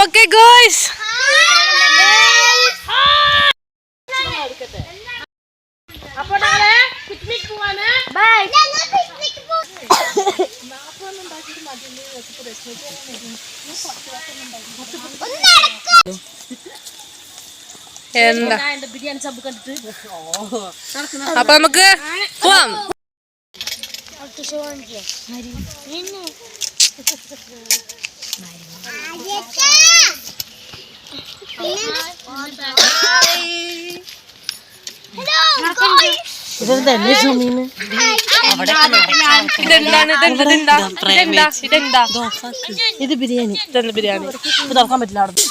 Okay, guys. Bye. അപ്പൊ നമുക്ക് പോവാം. ഇത് ബിരിയാണി ബിരിയാണി തുറക്കാൻ പറ്റില്ല അവിടെ.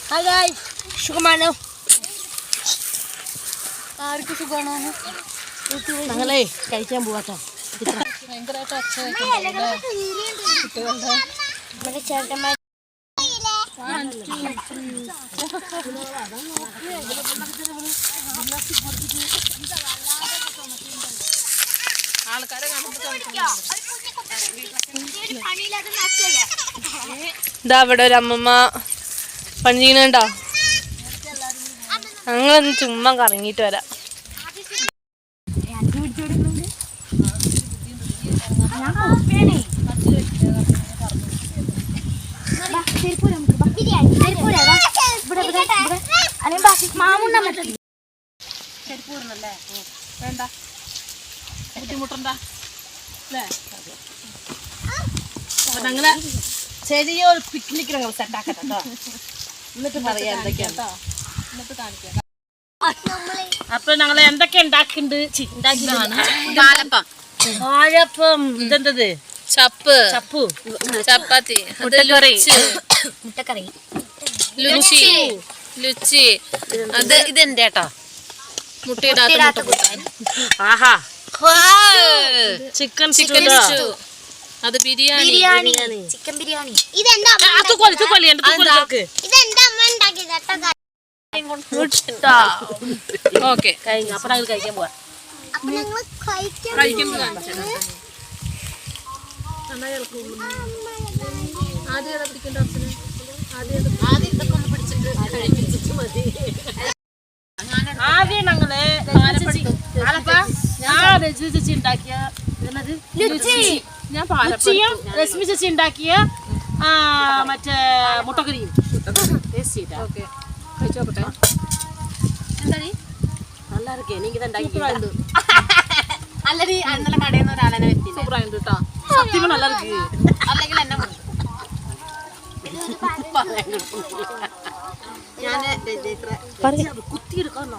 Hi guys, സുഖമാണോ? ആർക്കും സുഖമാണോ? ഞങ്ങളെ കഴിക്കാൻ പോവാട്ടോ. ഭയങ്കരമായിട്ട് ഒച്ച ഇതാ ഇവിടെ ഒരു അമ്മമ്മ പണി ചെയ്യണുണ്ടോ? ഞങ്ങളൊന്ന് ചുമ്മാ കറങ്ങിയിട്ട് വരാം. വേണ്ട ബുദ്ധിമുട്ടണ്ട അല്ലേ? അപ്പൊ ഞങ്ങള് ചെറിയൊരു പിക്നിക് ഞങ്ങൾ സെറ്റാക്കട്ടോ. എന്നിട്ട് പറയാം എന്തൊക്കെയാട്ടോ, എന്നിട്ട് കാണിക്കാം. അപ്പൊ ഞങ്ങള് എന്തൊക്കെ ഉണ്ടാക്കിണ്ട്? വാഴപ്പം, ഇതെന്തത്? ചപ്പ്, ചപ്പാത്തി, മുട്ടക്കറി, ലുച്ചി. അത് ഇതെന്റെ കേട്ടോ, മുട്ടയിടാത്ത ആഹാ ചിക്കൻ സ്റ്റൂ. അത് ബിരിയാണി, ചിക്കൻ ബിരിയാണി. ഓക്കെ കഴിഞ്ഞു. അപ്പൊ ഞങ്ങൾ കഴിക്കാൻ പോവാ. ആദ്യം ഞങ്ങള് ഞാൻ രജി ചേച്ചി ഉണ്ടാക്കിയ രശ്മി ചേച്ചി ഉണ്ടാക്കിയ മറ്റേ മുട്ടക്കറിയും കഴിച്ചോട്ടെ. നല്ല ഇറക്കി എനിക്കിത് ഉണ്ടാക്കി നല്ലൊരു അന്നലെ കടയിൽ നിന്ന് ഒരാളെ വെത്തി സൂപ്പറായിട്ട് കേട്ടോ. സത്യം നല്ല ഇറക്കി. അല്ലെങ്കിൽ എന്നെ ഞാൻ കുത്തിയെടുക്കാന്നോ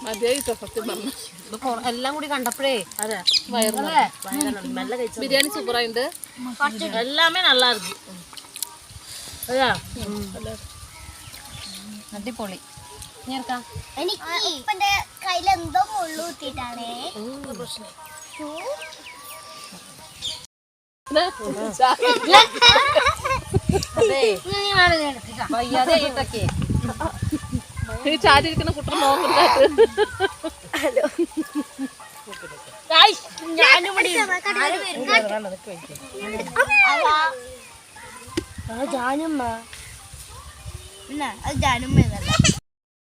മതിയായിട്ടോ സത്യം പറഞ്ഞു. എല്ലാം കൂടി കണ്ടപ്പോഴേ അതെ നല്ല കഴിച്ചു. ബിരിയാണി സൂപ്പറായിട്ട് എല്ലാമേ നല്ല ഇറക്കി. അതാ അടിപൊളി. എനിക്ക് കയ്യിലെന്തോ മുള്ളു കുത്തിട്ടാണേ. വയ്യാതെയൊക്കെ ചാരിയിരിക്കുന്ന കുട്ടർ നോക്കി.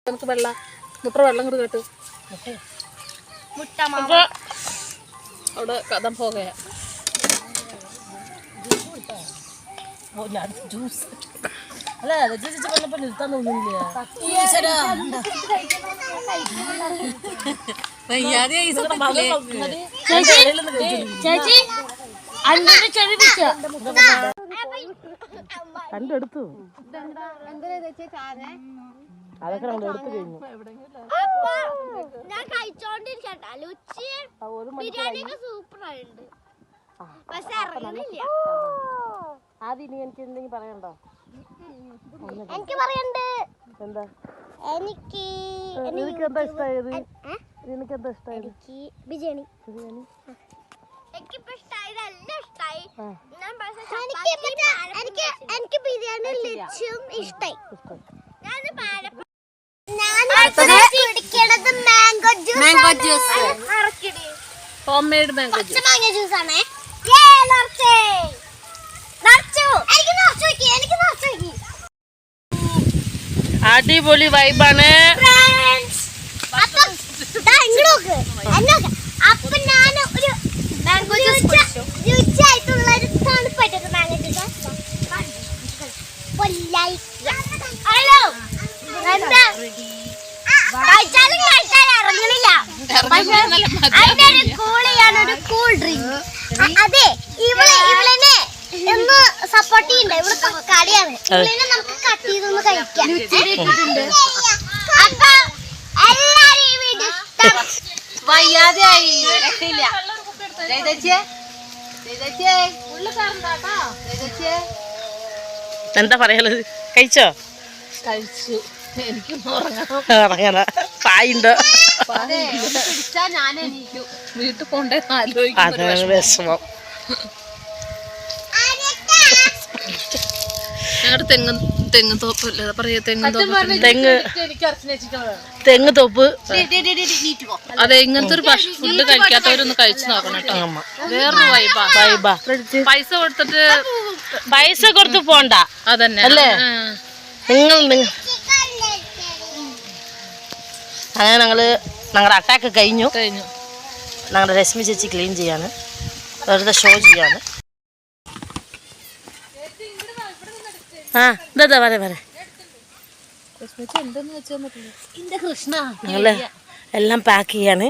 നമുക്ക് മുട്ട വെള്ളം കൂടി കേട്ടു. അവിടെ കഥ പോകയാ. ജ്യൂസ് അല്ല രജിച്ച് വന്നപ്പോ നിർത്താൻ തോന്നുന്നില്ല. ചേച്ചി കണ്ടെടുത്തു. അതൊക്കെ നമ്മൾ എടുത്തു കഴിഞ്ഞു. ഞാൻ കഴിച്ചോണ്ടിരിക്കട്ടെ. ലുച്ചി ബിരിയാണി ഒക്കെ സൂപ്പർ ആയിട്ടുണ്ട്. പക്ഷെ അറിയണില്ല. ആദ്യം ഇനി എനിക്ക് എന്തെങ്കിലും പറയണ്ടോ? എനിക്ക് പറയണ്ട്. എന്താ? എനിക്ക് നിനക്കെന്താ ഇഷ്ടായത്? നിനക്കെന്താ ഇഷ്ടായത്? എനിക്ക് ബിരിയാണി. ബിരിയാണി എനിക്കിപ്പോ ഇഷ്ടായത് എല്ലാം ഇഷ്ടായി. എനിക്ക് ബിരിയാണി ലച്ചും ഇഷ്ടായി. കുടിക്കണത് mango juice. Homemade mango juice. Mango juice ആണ്. അടിപൊളി വൈബാണ്. അപ്പൊ ഞാൻ ഒരു മാംഗോ രുചിയായിട്ടുള്ള ഒരു തണുപ്പായിട്ടൊരു മാംഗോ ജ്യൂസ്. ഹലോ എന്താ കഴിച്ചാലും കഴിച്ചാൽ ഇറങ്ങണില്ല. പക്ഷെ അതിന്റെ ഒരു കൂൾ ചെയ്യാനൊരു കൂൾ ഡ്രിങ്ക്. അതെ ഇവളെന്നെ ഒന്ന് സപ്പോർട്ട് ചെയ്യണ്ട. ഇവിടെ കടയാണ്. ഇവളെന്നെ നമുക്ക് കട്ട് ചെയ്തൊന്ന് കഴിക്കാം. അപ്പൊ എല്ലാരും ഈ വീഡിയോ ഇഷ്ടം വയ്യാതെയായി. എന്താ പറയാനുള്ളത്? കഴിച്ചോ? കഴിച്ചു. എനിക്ക് ഉറങ്ങാന പായുണ്ടോ? പിടിച്ചാ ഞാൻ എണീക്കും. വീട്ടിൽ കൊണ്ടേ ആലോചിക്കും. അതാണ് വിഷമം. ഞങ്ങളുടെ തെങ്ങ് തോപ്പല്ലേ പറയാ, തെങ്ങ് തോപ്പ്. അതെ, ഇങ്ങനത്തെ ഒരു ഫുഡ് കഴിക്കാത്തവരൊന്ന് കഴിച്ചു നോക്കണം കേട്ടോ. വേറൊരു വൈബാ. പൈസ കൊടുത്ത് പോണ്ട. അതന്നെ അല്ലേ? അങ്ങനെ ഞങ്ങളുടെ അറ്റാക്ക് കഴിഞ്ഞു. ഞങ്ങളുടെ രശ്മി ചേച്ചി ക്ലീൻ ചെയ്യാണ്, വെറുതെ ഷോ ചെയ്യാണ്. ആ ഇതാ വരെ കൃഷ്ണ ഞങ്ങള് എല്ലാം പാക്ക് ചെയ്യാണ്.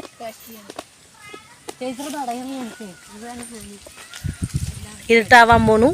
ഇരുട്ടാവാൻ പോണു.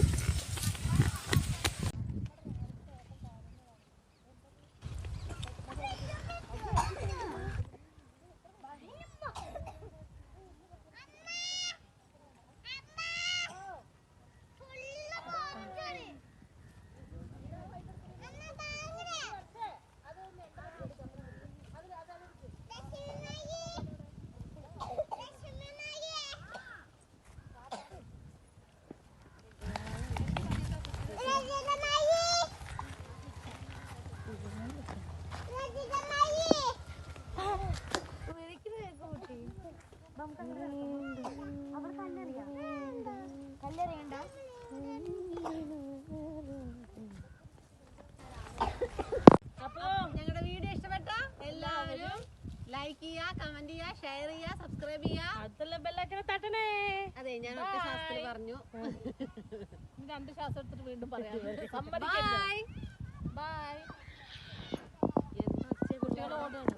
ഞങ്ങളുടെ വീഡിയോ ഇഷ്ടപ്പെട്ട എല്ലാവരും ലൈക്ക് ചെയ്യുക, കമന്റ് ചെയ്യുക, ഷെയർ ചെയ്യുക, സബ്സ്ക്രൈബ് ചെയ്യുക. ബെല്ലൈക്കൺ തട്ടണേ. അതെ, ഞാൻ ഒറ്റ ശ്വാസത്തിൽ പറഞ്ഞു. 2 ശ്വാസം എടുത്തിട്ട് വീണ്ടും പറയാം. Bye bye. കുട്ടികളോടാണ്.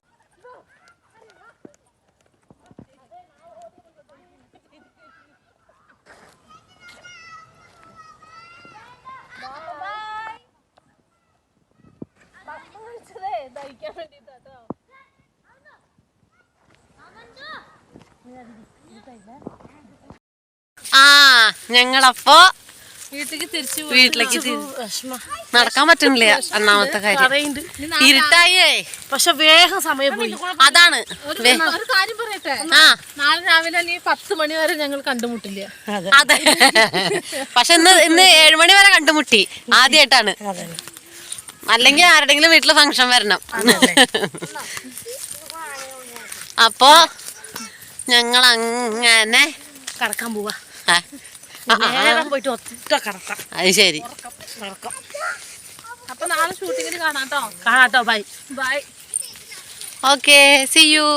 ദഹിക്കാൻ വേണ്ടിട്ടോ. ഞങ്ങളപ്പോ വീട്ടിലേക്ക് നടക്കാൻ പറ്റുന്നില്ല. ഒന്നാമത്തെ കാര്യം ഇരുട്ടായേ. പക്ഷെ വേഗം സമയം പോയി. അതാണ് ഒരു കാര്യം പറയട്ടെ, നാളെ രാവിലെ നീ 10 മണി വരെ ഞങ്ങൾ കണ്ടുമുട്ടില്ല. അതെ, പക്ഷെ ഇന്ന് 7 മണി വരെ കണ്ടുമുട്ടി. ആദ്യമായിട്ടാണ്. അല്ലെങ്കിൽ ആരുടെങ്കിലും വീട്ടില് ഫംഗ്ഷൻ വരണം. അപ്പോ ഞങ്ങൾ അങ്ങനെ കറക്കാൻ പോവാ. പോയിട്ട് ഒറ്റ കറക്കാം. അത് ശരി. അപ്പൊ നാളെ ഷൂട്ടിങ്ങിന് കാണാട്ടോ. ബൈ. Okay, see U.